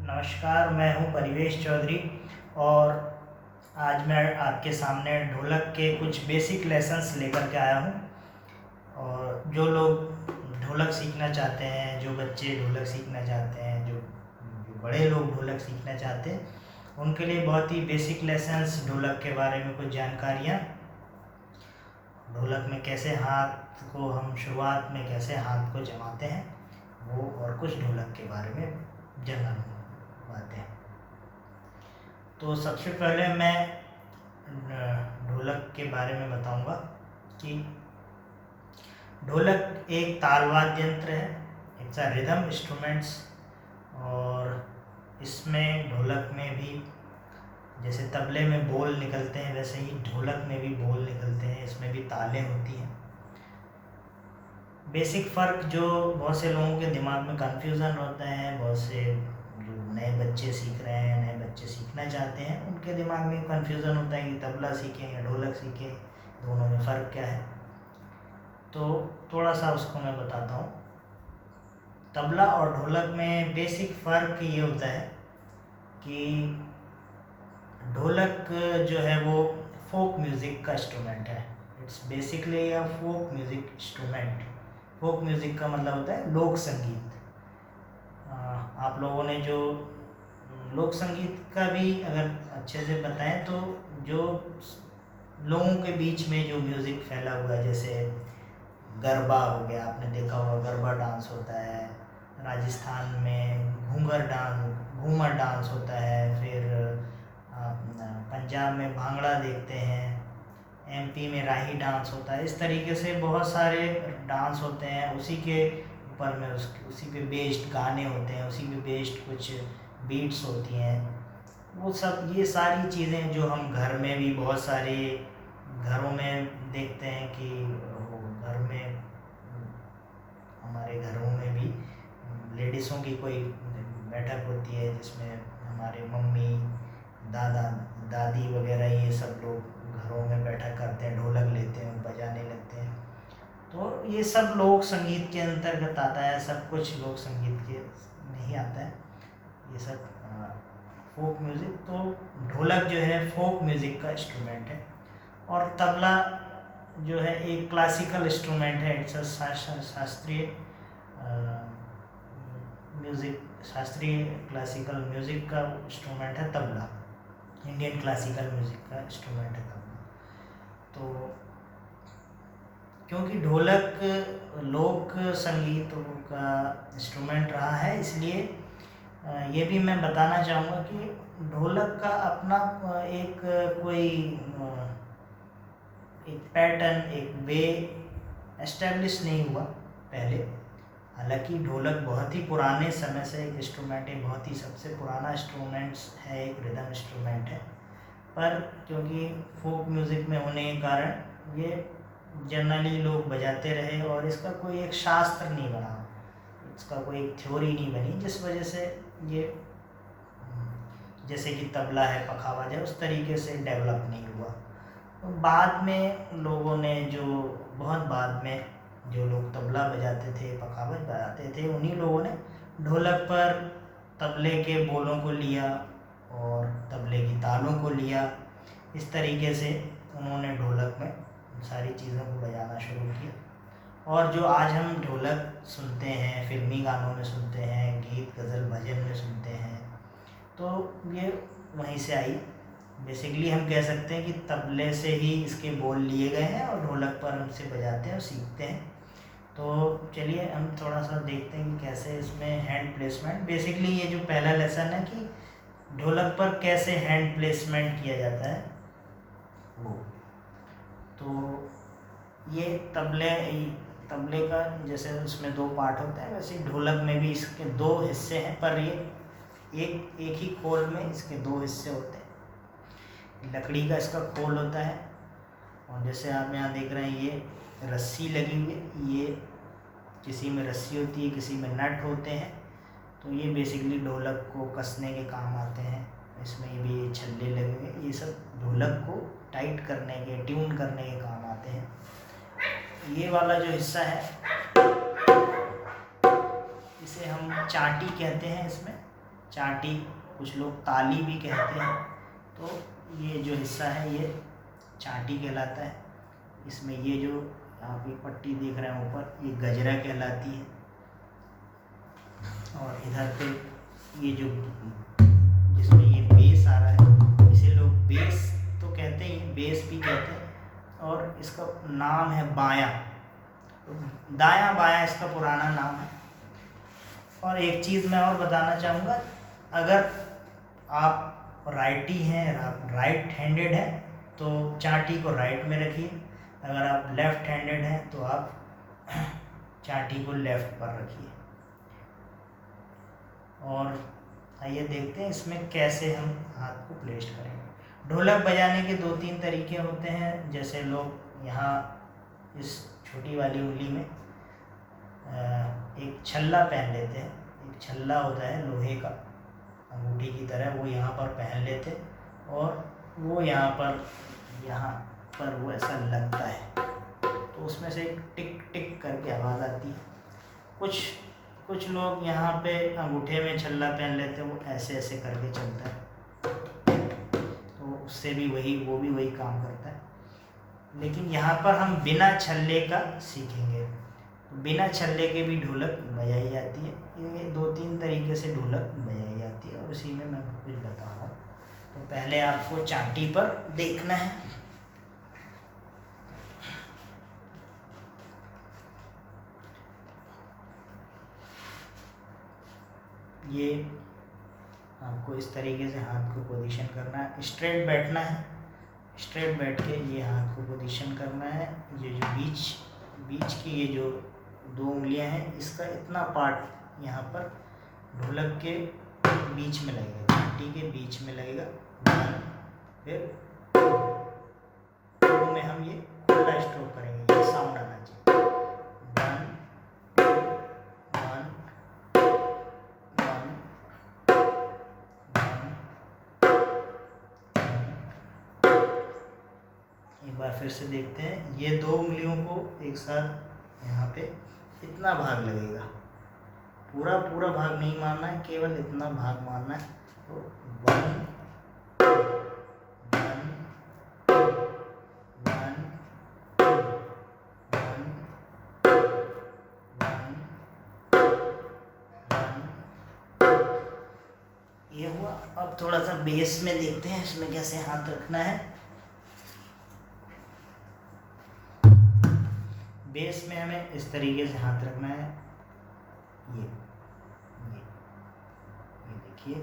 नमस्कार, मैं हूं परिवेश चौधरी और आज मैं आपके सामने ढोलक के कुछ बेसिक लेसन्स लेकर के आया हूं। और जो लोग ढोलक सीखना चाहते हैं, जो बच्चे ढोलक सीखना चाहते हैं, जो बड़े लोग ढोलक सीखना चाहते हैं, उनके लिए बहुत ही बेसिक लेसन्स, ढोलक के बारे में कुछ जानकारियाँ, ढोलक में कैसे हाथ को हम शुरुआत में कैसे हाथ को जमाते हैं वो, और कुछ ढोलक के बारे में जनरल बातें। तो सबसे पहले मैं ढोलक के बारे में बताऊंगा कि ढोलक एक ताल वाद्य यंत्र है, इट्स अ रिदम इंस्ट्रूमेंट्स। और इसमें ढोलक में भी जैसे तबले में बोल निकलते हैं, वैसे ही ढोलक में भी बोल निकलते हैं, इसमें भी तालें होती हैं। बेसिक फ़र्क जो बहुत से लोगों के दिमाग में कन्फ्यूज़न होता है, बहुत से जो नए बच्चे सीख रहे हैं, नए बच्चे सीखना चाहते हैं, उनके दिमाग में कन्फ्यूज़न होता है कि तबला सीखें या ढोलक सीखें, दोनों में फ़र्क क्या है। तो थोड़ा सा उसको मैं बताता हूँ। तबला और ढोलक में बेसिक फ़र्क ये होता है कि ढोलक जो है वो फोक म्यूज़िक का इंस्ट्रूमेंट है। It's basically a folk music instrument. Folk music का मतलब होता है लोक संगीत। आप लोगों ने जो लोक संगीत का भी अगर अच्छे से बताएं तो जो लोगों के बीच में जो म्यूज़िक फैला हुआ है, जैसे गरबा हो गया, आपने देखा होगा गरबा डांस होता है, राजस्थान में घूमर डांस होता है, फिर पंजाब में भांगड़ा देखते हैं, एमपी में राही डांस होता है। इस तरीके से बहुत सारे डांस होते हैं, उसी के ऊपर में उसी पे बेस्ड गाने होते हैं, उसी पे बेस्ड कुछ बीट्स होती हैं। वो सब ये सारी चीज़ें जो हम घर में भी बहुत सारे घरों में देखते हैं कि वो घर में हमारे घरों में भी लेडीज़ों की कोई बैठक होती है जिसमें हमारे मम्मी, दादा, दादी वगैरह ये सब लोग घरों में बैठक करते हैं, ढोलक लेते हैं, बजाने लगते हैं। तो ये सब लोक संगीत के अंतर्गत आता है, सब कुछ लोक संगीत के नहीं आता है, ये सब फोक म्यूज़िक। तो ढोलक जो है फोक म्यूज़िक का इंस्ट्रूमेंट है, और तबला जो है एक क्लासिकल इंस्ट्रूमेंट है। इट्स अ शास्त्रीय म्यूज़िक, शास्त्रीय क्लासिकल म्यूज़िक का इंस्ट्रूमेंट है तबला। इंडियन क्लासिकल म्यूज़िक का इंस्ट्रूमेंट है तबला। तो क्योंकि ढोलक लोक संगीत का इंस्ट्रूमेंट रहा है, इसलिए ये भी मैं बताना चाहूँगा कि ढोलक का अपना एक कोई एक पैटर्न, एक वे एस्टेब्लिश नहीं हुआ पहले। हालांकि ढोलक बहुत ही पुराने समय से एक इंस्ट्रूमेंट है, बहुत ही सबसे पुराना इंस्ट्रूमेंट्स है, एक रिदम इंस्ट्रूमेंट है। पर क्योंकि फोक म्यूज़िक में होने के कारण ये जनरली लोग बजाते रहे और इसका कोई एक शास्त्र नहीं बना, इसका कोई एक थ्योरी नहीं बनी, जिस वजह से ये जैसे कि तबला है, पखावज है, उस तरीके से डेवलप नहीं हुआ। तो बाद में लोगों ने जो बहुत बाद में जो लोग तबला बजाते थे, पखावज बजाते थे, उन्हीं लोगों ने ढोलक पर तबले के बोलों को लिया और तबले की तालों को लिया। इस तरीके से उन्होंने ढोलक में सारी चीज़ों को बजाना शुरू किया। और जो आज हम ढोलक सुनते हैं, फिल्मी गानों में सुनते हैं, गीत गज़ल भजन में सुनते हैं, तो ये वहीं से आई। बेसिकली हम कह सकते हैं कि तबले से ही इसके बोल लिए गए हैं और ढोलक पर हम इसे बजाते हैं और सीखते हैं। तो चलिए हम थोड़ा सा देखते हैं कि कैसे इसमें हैंड प्लेसमेंट। बेसिकली ये जो पहला लेसन है कि ढोलक पर कैसे हैंड प्लेसमेंट किया जाता है वो। तो ये तबले का जैसे उसमें 2 पार्ट होते हैं, वैसे ढोलक में भी इसके 2 हिस्से हैं, पर ये एक ही खोल में इसके 2 हिस्से होते हैं। लकड़ी का इसका खोल होता है, और जैसे आप यहाँ देख रहे हैं ये रस्सी लगी हुई है, ये किसी में रस्सी होती है, किसी में नट होते हैं। तो ये बेसिकली ढोलक को कसने के काम आते हैं। इसमें ये भी छल्ले लगे हुए हैं, ये सब ढोलक को टाइट करने के, ट्यून करने के काम आते हैं। ये वाला जो हिस्सा है इसे हम चाटी कहते हैं। इसमें चाटी, कुछ लोग ताली भी कहते हैं। तो ये जो हिस्सा है ये चाटी कहलाता है। इसमें ये जो आप ये पट्टी देख रहे हैं ऊपर, ये गजरा कहलाती है। और इधर पे ये जो जिसमें ये बेस आ रहा है, इसे लोग बेस तो कहते ही, बेस भी कहते हैं। और इसका नाम है बायां, दायां बायां इसका पुराना नाम है। और एक चीज़ मैं और बताना चाहूँगा, अगर आप राइटी हैं, आप राइट हैंडेड हैं, तो चाटी को राइट में रखिए। अगर आप लेफ़्ट हैंडेड हैं तो आप चाटी को लेफ़्ट पर रखिए। और आइए देखते हैं इसमें कैसे हम हाथ को प्लेस करेंगे। ढोलक बजाने के 2-3 तरीके होते हैं। जैसे लोग यहाँ इस छोटी वाली उंगली में एक छल्ला पहन लेते हैं। एक छल्ला होता है लोहे का, अंगूठी की तरह, वो यहाँ पर पहन लेते, और वो यहाँ पर वो ऐसा लगता है, तो उसमें से एक टिक टिक करके आवाज़ आती है। कुछ लोग यहाँ पे अंगूठे में छल्ला पहन लेते हैं, वो ऐसे ऐसे करके चलता है, तो उससे भी वो भी वही काम करता है। लेकिन यहाँ पर हम बिना छल्ले का सीखेंगे। बिना छल्ले के भी ढोलक बजाई जाती है। ये 2-3 तरीके से ढोलक बजाई जाती है, और उसी में मैं कुछ बता रहा हूँ। तो पहले आपको चाटी पर देखना है। ये आपको इस तरीके से हाथ को पोजीशन करना है, स्ट्रेट बैठना है। स्ट्रेट बैठ के ये हाथ को पोजीशन करना है। ये जो बीच की ये जो 2 उंगलियां हैं, इसका इतना पार्ट यहाँ पर ढोलक के बीच में लगेगा, घंटी के बीच में लगेगा। फिर 2 में हम ये खुला स्ट्रोक करेंगे, ये साउंड आना चाहिए। 1 एक बार फिर से देखते हैं। ये 2 उंगलियों को एक साथ यहाँ पे इतना भाग लगेगा, पूरा भाग नहीं मारना है, केवल इतना भाग मारना है। तो 1 ये हुआ। अब थोड़ा सा बेस में देखते हैं इसमें कैसे हाथ रखना है। बेस में हमें इस तरीके से हाथ रखना है। ये देखिए,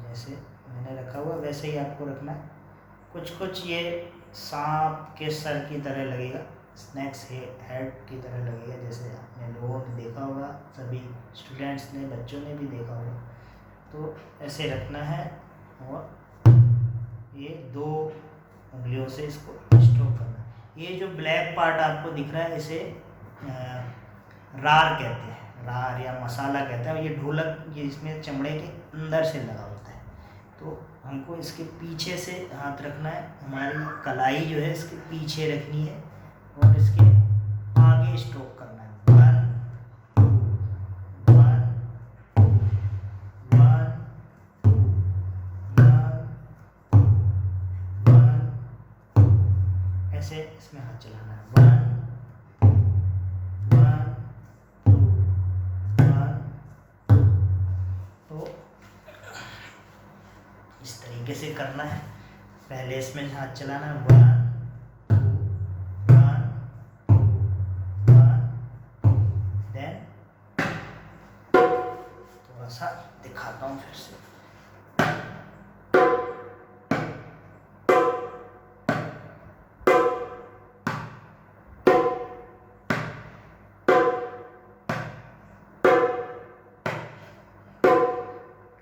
जैसे मैंने रखा हुआ वैसे ही आपको रखना है। कुछ ये सांप के सर की तरह लगेगा, स्नैक्स हेड की तरह लगेगा, जैसे आपने लोगों ने देखा होगा, सभी स्टूडेंट्स ने, बच्चों ने भी देखा होगा। तो ऐसे रखना है, और ये 2 उंगलियों से इसको स्ट्रोक करना है। ये जो ब्लैक पार्ट आपको दिख रहा है, इसे रार कहते हैं, रार या मसाला कहते हैं। ये ढोलक, ये इसमें चमड़े के अंदर से लगा होता है। तो हमको इसके पीछे से हाथ रखना है, हमारी कलाई जो है इसके पीछे रखनी है, और इसके आगे स्ट्रोक करना है। 1 ऐसे इसमें हाथ चलाना है। 1 2 तो इस तरीके से करना है। पहले इसमें हाथ चलाना है, 1 देन थोड़ा सा दिखाता हूँ फिर से।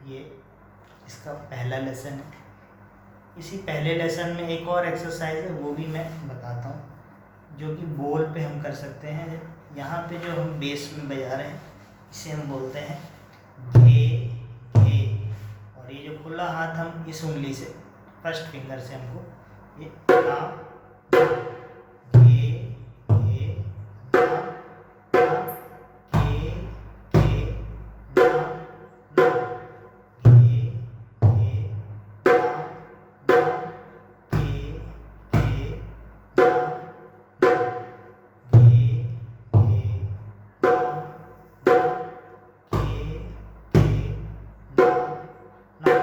ये इसका पहला लेसन है। इसी पहले लेसन में एक और एक्सरसाइज है, वो भी मैं बताता हूँ, जो कि बोल पे हम कर सकते हैं। यहाँ पे जो हम बेस में बजा रहे हैं इसे हम बोलते हैं घे घे, और ये जो खुला हाथ हम इस उंगली से फर्स्ट फिंगर से हमको ये ना घे घे ना ना घे घे ना ना घे घे ना ना घे घे ना ना घे घे ना ना घे घे ना ना।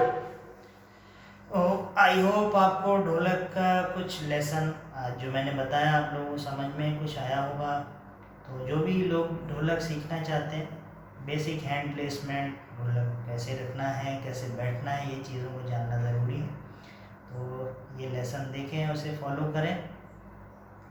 आई होप आपको ढोलक का कुछ लेसन जो मैंने बताया आप लोगों को समझ में कुछ आया होगा। तो जो भी लोग ढोलक सीखना चाहते हैं, बेसिक हैंड प्लेसमेंट, ढोलक कैसे रखना है, कैसे बैठना है, ये चीज़ों को जानना ज़रूरी है। तो ये लेसन देखें, उसे फॉलो करें।